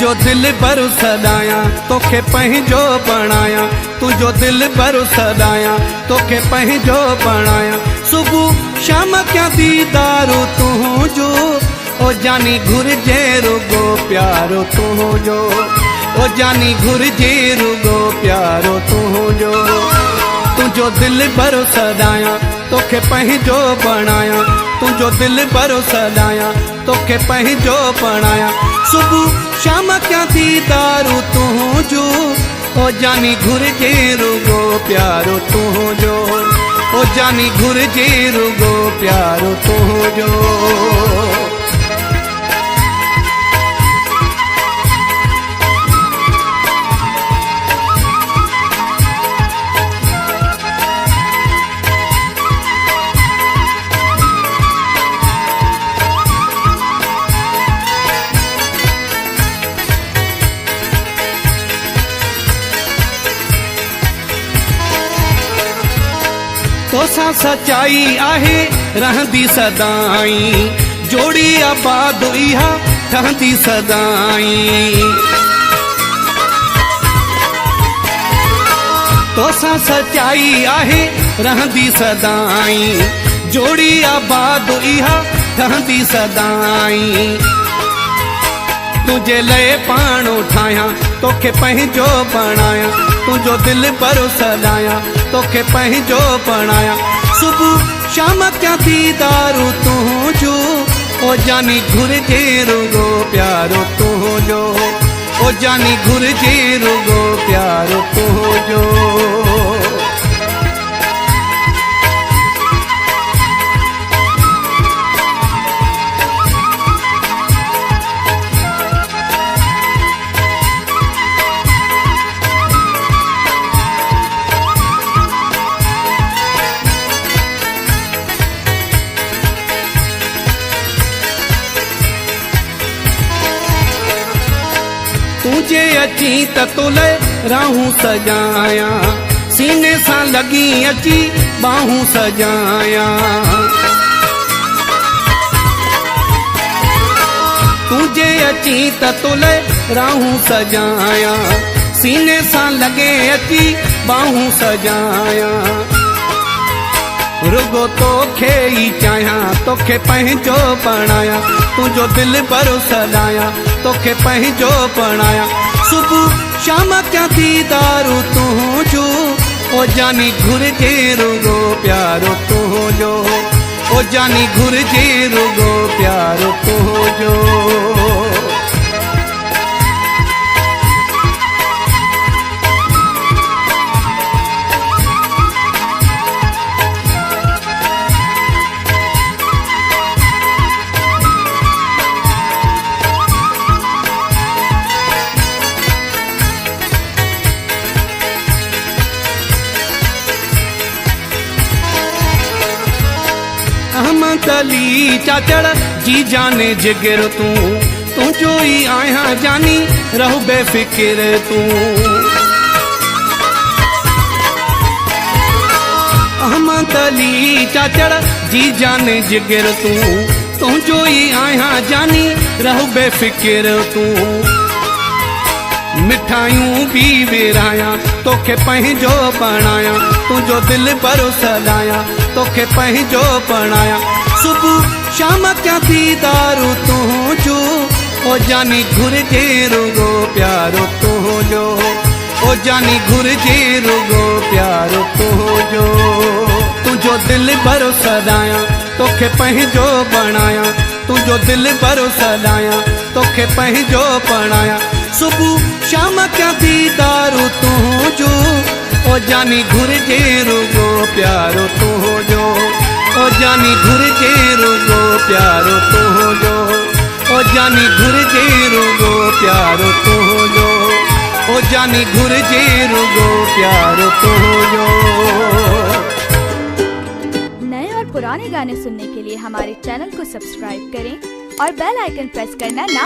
तुझो दिल भर सदाया तोखे पंहिंजो बणाया, तुझो दिल भर सदाया तोखे पंहिंजो बणाया। सुबह शाम क्या दीदारो तुझो, ओ जानी घुर्जे रुगो प्यारो तुझो, ओ जानी घुर्जे रुगो प्यारो तुझो। तुझो दिल भर सदाया तोखे पंहिंजो बणाया, तुझो दिल भर सदाया तोखे पंहिंजो बणाया। सुबह शाम क्या दीदारो तुझो, ओ जानी घुर्जे रुगो प्यारो तुझो, ओ जानी घुर्जे रुगो प्यारो तुझो। तोसां सचाई आहे रहंदी सदाई, जोड़ी आबाद इहा ठहंदी सदाई। तोसां सचाई आहे रहंदी सदाई, जोड़ी आबाद इहा ठहंदी सदाई। तुझे लए पाणो ठाया तोखे पंहिंजो बणाया, तुझो दिल भर सदाया तोखे पंहिंजो बणाया। सुबह शाम क्या दीदारो तुझो, ओ जानी घुर्जे रुगो प्यारो तुझो, ओ जानी घुर्जे रुगो प्यारो तुझो। तुझे अची त तुले राहूं सजाया, सीने सां लगी अची बाहूं सजाया। तुझे अची त तुले राहूं सजाया, सीने सां लगे अची बाहूं सजाया। रुगो तोखे ही चाहियां तोखे पंहिंजो बणाया, तुझो दिल भर सदाया तोखे पंहिंजो बणाया। सुबह शाम क्या दीदारो तुझो, ओ जानी घुर्जे रुगो प्यारो तुझो, ओ जानी घुर्जे रुगो प्यारो तुझो। अहमद अली चाचड़ जी जाने जिगर तू, तुझो ही आया जानी रहू बेफिक्र तू। अहमद अली चाचड़ जी जाने जिगर तू, तुझो ही आया जानी रहू बेफिक्र तू। मिठाइयों भी विराया तोखे पंहिंजो बणाया, तुझो दिल भर सदाया तोखे पंहिंजो बणाया। सुबह शाम क्या दीदारो तुझो, ओ जानी घुर्जे रुगो प्यारो तुझो, ओ जानी घुर्जे रुगो प्यारो तुझो। तुझो दिल भर सदाया तोखे पंहिंजो बणाया, तुझो दिल भर सदाया तोखे पंहिंजो बणाया। सुबह शाम क्या दीदारो तुझो, ओ जानी घुर्जे रुगो प्यारो तुझो, ओ जानी घुर्जे रुगो प्यारो तुझो, ओ जानी घुर्जे रुगो प्यारो तुझो, ओ जानी घुर्जे रुगो प्यारो तुझो। नए और पुराने गाने सुनने के लिए हमारे चैनल को सब्सक्राइब करें और बेल आइकन प्रेस करना ना